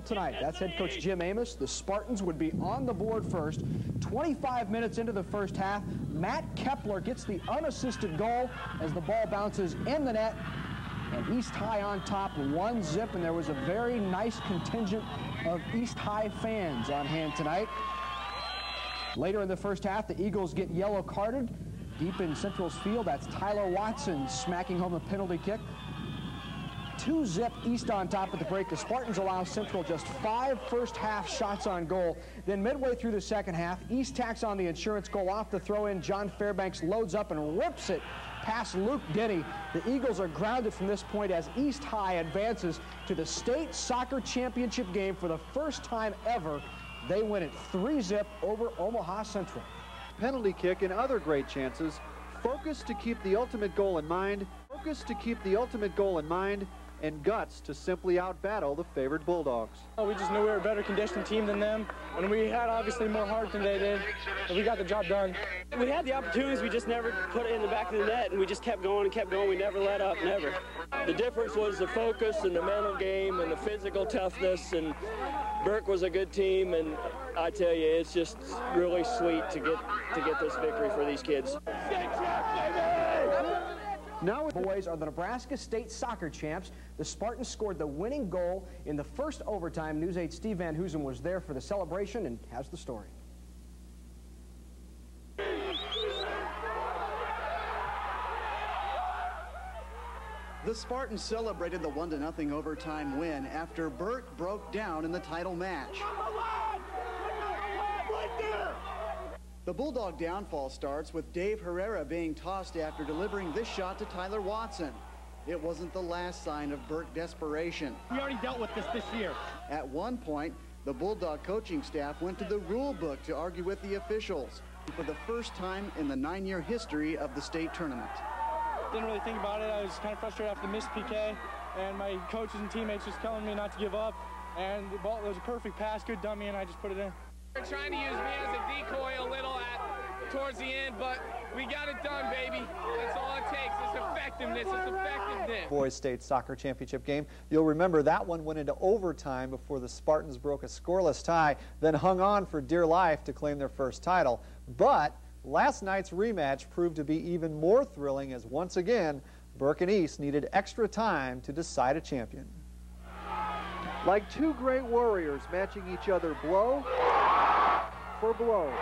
Tonight, that's head coach Jim Amos. The Spartans would be on the board first. 25 minutes into the first half, Matt Kepler gets the unassisted goal as the ball bounces in the net, and East High on top, 1-0, and there was a very nice contingent of East High fans on hand tonight. Later in the first half, the Eagles get yellow carded. Deep in Central's field, that's Tyler Watson smacking home a penalty kick. 2-0 East on top at the break. The Spartans allow Central just 5 first-half shots on goal. Then midway through the second half, East tacks on the insurance goal off the throw-in. John Fairbanks loads up and rips it past Luke Denny. The Eagles are grounded from this point as East High advances to the state soccer championship game for the first time ever. They win it 3-0 over Omaha Central. Penalty kick and other great chances. Focus to keep the ultimate goal in mind. Focus to keep the ultimate goal in mind. And guts to simply outbattle the favored Bulldogs. We just knew we were a better conditioned team than them, and we had obviously more heart than they did, and we got the job done. We had the opportunities, we just never put it in the back of the net, and we just kept going and kept going. We never let up, never. The difference was the focus and the mental game and the physical toughness, and Burke was a good team, and I tell you, it's just really sweet to get this victory for these kids. Now the boys are the Nebraska State Soccer Champs. The Spartans scored the winning goal in the first overtime. News 8's Steve Van Hoosen was there for the celebration and has the story. The Spartans celebrated the 1-0 overtime win after Burke broke down in the title match. The Bulldog downfall starts with Dave Herrera being tossed after delivering this shot to Tyler Watson. It wasn't the last sign of Burke desperation. We already dealt with this year. At one point, the Bulldog coaching staff went to the rule book to argue with the officials for the first time in the 9-year history of the state tournament. Didn't really think about it. I was kind of frustrated after the missed PK, and my coaches and teammates just telling me not to give up. And the ball was a perfect pass, good dummy, and I just put it in. They're trying to use me as a decoy a little towards the end, but we got it done, baby. That's all it takes. It's effectiveness. It's effectiveness. Boys State Soccer Championship game. You'll remember that one went into overtime before the Spartans broke a scoreless tie, then hung on for dear life to claim their first title. But last night's rematch proved to be even more thrilling as once again, Burke and East needed extra time to decide a champion. Like two great warriors matching each other blow for blow.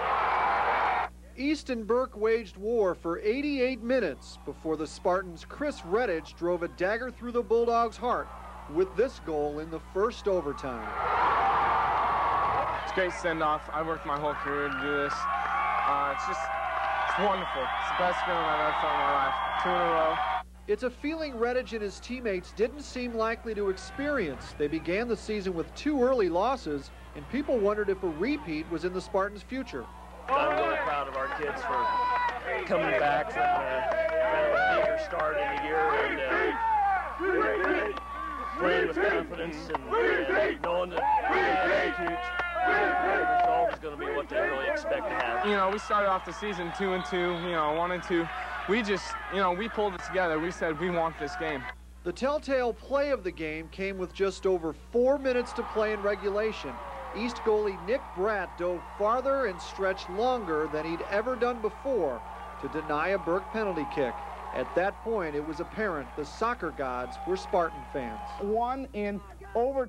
East and Burke waged war for 88 minutes before the Spartans' Chris Redhage drove a dagger through the Bulldogs' heart with this goal in the first overtime. It's a great send-off. I worked my whole career to do this. It's wonderful. It's the best feeling I've ever felt in my life. 2 in a row. It's a feeling Redhage and his teammates didn't seem likely to experience. They began the season with 2 early losses, and people wondered if a repeat was in the Spartans' future. I'm really proud of our kids for coming back from kind of a bigger start in the year and playing with confidence and knowing that the attitude, the result is going to be what they really expect to have. You know, we started off the season 2-2, 1-2. We just, we pulled it together. We said we want this game. The telltale play of the game came with just over 4 minutes to play in regulation. East goalie Nick Bratt dove farther and stretched longer than he'd ever done before to deny a Burke penalty kick. At that point, it was apparent the soccer gods were Spartan fans. 1 in over